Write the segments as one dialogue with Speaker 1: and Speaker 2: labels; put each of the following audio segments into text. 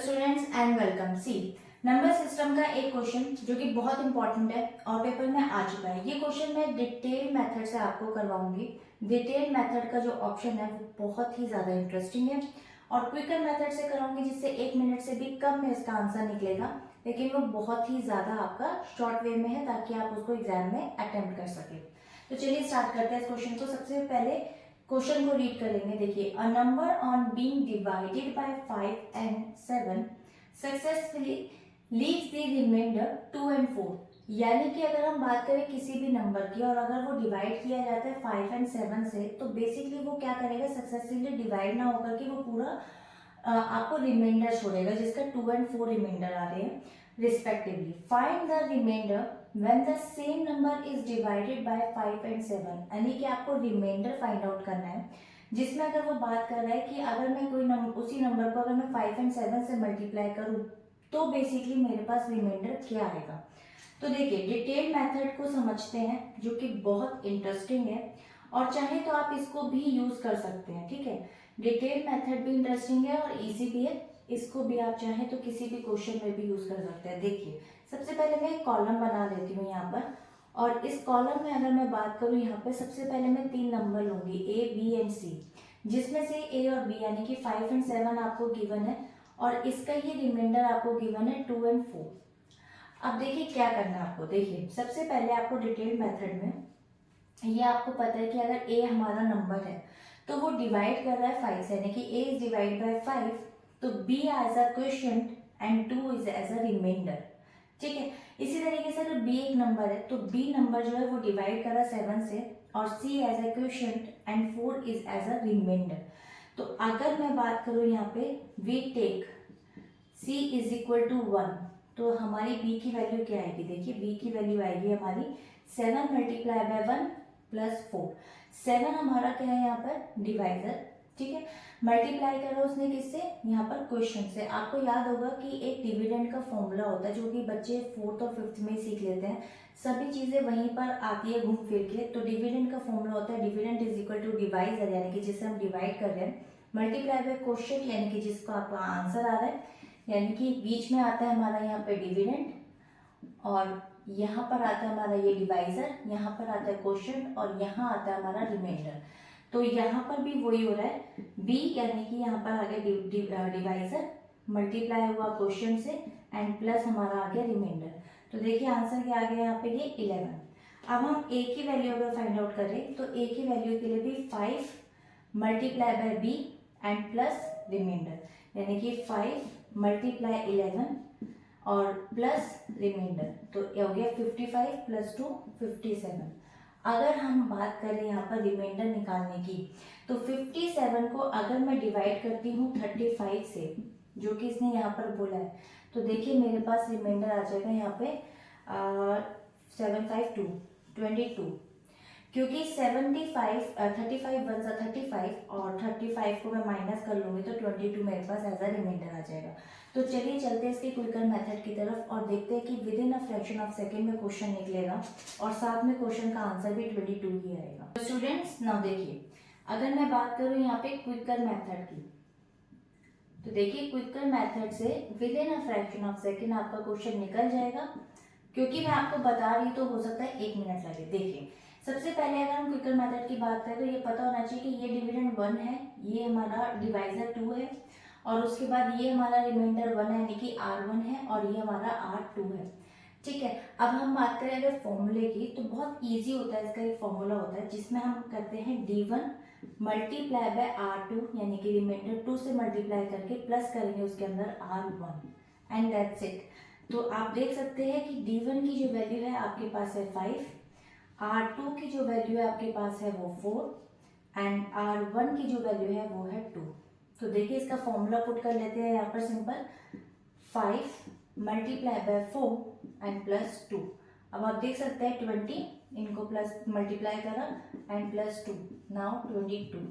Speaker 1: Students and welcome. See number system का एक question जो कि बहुत इंपॉर्टेंट है और पेपर में आ चुका है। ये क्वेश्चन मैं डिटेल मेथड से आपको करवाऊंगी। डिटेल मेथड का जो ऑप्शन है वो बहुत ही ज़्यादा इंटरेस्टिंग है और क्विकर मेथड से कराऊंगी जिससे 1 मिनट से भी कम में इसका आंसर निकलेगा, लेकिन वो बहुत ही ज़्यादा आपका शॉर्ट वे में है ताकि आप उसको एग्जाम में अटेम्प्ट कर सकें। तो चलिए स्टार्ट करते हैं इस क्वेश्चन को। सबसे पहले क्वेश्चन को रीड करेंगे। देखिए, a number on being divided by 5 and 7 successfully leaves the reminder 2 and 4। यानी कि अगर हम बात करें किसी भी नंबर की और अगर वो डिवाइड किया जाता है 5 एंड 7 से, तो बेसिकली वो क्या करेगा, सक्सेसफुली डिवाइड ना होकर के वो पूरा आपको रिमाइंडर छोड़ेगा जिसका 2 एंड 4 रिमाइंडर आ रहे हैं respectively. Find the reminder when the same number is divided by 5 and 7। यानी कि आपको रिमाइंडर फाइंड आउट करना है जिसमें अगर वो बात कर रहा है कि अगर मैं कोई उसी नंबर को अगर मैं 5 एंड 7 से मल्टीप्लाई करूं तो बेसिकली मेरे पास रिमाइंडर क्या आएगा। तो देखिए, डिटेल मेथड को समझते हैं जो कि बहुत इंटरेस्टिंग है और चाहे तो आप इसको भी यूज कर सकते हैं। ठीक है, डिटेल मेथड भी इंटरेस्टिंग है और इजी भी है। इसको भी आप चाहें तो किसी भी क्वेश्चन में भी यूज कर सकते हैं। देखिए, सबसे पहले मैं एक कॉलम बना लेती हूँ यहाँ पर, और इस कॉलम में अगर मैं बात करूँ यहाँ पे सबसे पहले मैं 3 नंबर लूंगी A, B एंड C, जिसमें से A और B यानी कि 5 एंड 7 आपको गिवन है और इसका ही रिमाइंडर आपको गिवन है 2 एंड 4। अब देखिए क्या करना है आपको। देखिए, सबसे पहले आपको डिटेल मेथड में ये आपको पता है कि अगर A हमारा नंबर है तो वो डिवाइड कर रहा है 5 से, यानी कि A इज डिवाइड बाय 5, तो B as a quotient and 2 is as a reminder. ठीक है, इसी तरीके से अगर B एक नंबर है तो B नंबर जो है वो डिवाइड कर रहा है 7 से और C as a quotient and 4 is as a remainder. तो अगर मैं बात करूं यहाँ पे we take C is equal to 1, तो हमारी B की वैल्यू क्या आएगी। देखिए, B की वैल्यू आएगी हमारी 7 मल्टीप्लाई बाय 1 प्लस 4। 7 हमारा क्या है यहाँ पर डिवाइजर। ठीक है, मल्टीप्लाई करा उसने किससे, यहाँ पर क्वेश्चन से। आपको याद होगा कि एक डिविडेंड का फॉर्मूला होता है जो कि बच्चे 4th और 5th में सीख लेते हैं। सभी चीजें वहीं पर आती है घूम फिर के। तो डिविडेंड का फॉर्मूला होता है dividend is equal to divisor, यानी कि जिसे हम डिवाइड कर रहे हैं, मल्टीप्लाई बाय क्वेश्चन यानी कि जिसको आपका आंसर आ रहा है, यानी कि बीच में आता है हमारा यहाँ पे डिविडेंड और यहाँ पर आता है हमारा ये डिवाइजर, यहाँ पर आता है क्वोशिएंट और यहाँ आता है हमारा रिमाइंडर। तो यहाँ पर भी वही हो रहा है, b यानी कि यहाँ पर आ गया डिवाइजर मल्टीप्लाई हुआ क्वोशिएंट से एंड प्लस हमारा आ गया रिमाइंडर। तो देखिए आंसर क्या आ गया यहाँ पे, ये 11। अब हम a की वैल्यू अगर फाइंड आउट करें तो a की वैल्यू के लिए भी 5 multiply by b and plus remainder, यानी कि 5 मल्टीप्लाई 11 और प्लस रिमाइंडर, तो ये हो गया 55 प्लस 2 57। अगर हम बात करें यहाँ पर रिमाइंडर निकालने की, तो 57 को अगर मैं डिवाइड करती हूँ 35 से, जो कि इसने यहाँ पर बोला है, तो देखिए मेरे पास रिमाइंडर आ जाएगा यहाँ पे 752 22, क्योंकि 35 वन सा 35 और 35 को मैं माइनस कर लूंगी तो 22 मेरे पास एज अ रिमाइंडर आ जाएगा। तो चलिए चलते हैं इसके क्विकर मेथड की तरफ और देखते हैं कि with in a fraction of second में क्वेश्चन निकलेगा और साथ में क्वेश्चन का आंसर भी 22 ही आएगा। तो स्टूडेंट्स नाउ देखिए, अगर मैं बात करूँ यहाँ पे क्विकर मेथड की, तो देखिए क्विकर मेथड से with in a fraction of second आपका क्वेश्चन निकल जाएगा। क्योंकि मैं आपको बता रही तो हो सकता है 1 मिनट लगे। देखिए, सबसे पहले अगर हम क्विकर मेथड की बात करें तो ये पता होना चाहिए कि ये डिविडेंड 1 है, ये हमारा डिवाइजर 2 है और उसके बाद ये हमारा रिमाइंडर 1 है, यानी कि R1 है और ये हमारा R2 है। ठीक है, अब हम बात करें अगर फॉर्मूले की, तो बहुत इजी होता है। इसका एक फॉर्मूला होता है जिसमें हम करते हैं D1 मल्टीप्लाई बाय R2, यानी कि रिमाइंडर 2 से मल्टीप्लाई करके प्लस करेंगे उसके अंदर R1 एंड दैट्स इट। तो आप देख सकते हैं कि D1 की जो वैल्यू है आपके पास है 5, R2 की जो वैल्यू है आपके पास है वो 4 एंड R1 की जो वैल्यू है वो है 2। तो देखिए इसका फॉर्मूला पुट कर लेते हैं यहाँ पर simple, 5 multiply bye 4 and plus 2। अब आप देख सकते हैं 20, इनको प्लस मल्टीप्लाई करा एंड प्लस 2, नाउ 22।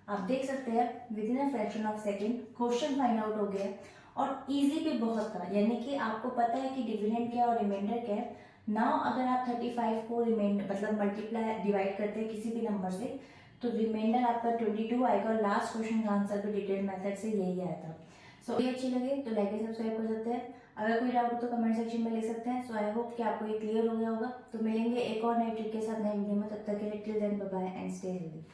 Speaker 1: आप देख सकते हैं with in a fraction of second question find out हो गया और इजी भी बहुत था, यानी कि आपको पता है कि डिविडेंड क्या और रिमाइंडर क्या है। नाउ अगर आप 35 को रिमाइंडर मतलब मल्टीप्लाई डिवाइड करते हैं किसी भी नंबर से, तो रिमाइंडर आपका 22 आएगा और लास्ट क्वेश्चन का आंसर भी डिटेल मेथड से यही आया था। सो ये अच्छी लगे तो लाइक एंड सब्सक्राइब कर सकते हैं। अगर कोई डाउट हो तो कमेंट सेक्शन में लिख सकते हैं। सो आई होप कि आपको ये क्लियर हो गया होगा। तो मिलेंगे एक और नई ट्रिक के साथ नई वीडियो में, तब तक के लिए till then bye bye and stay healthy.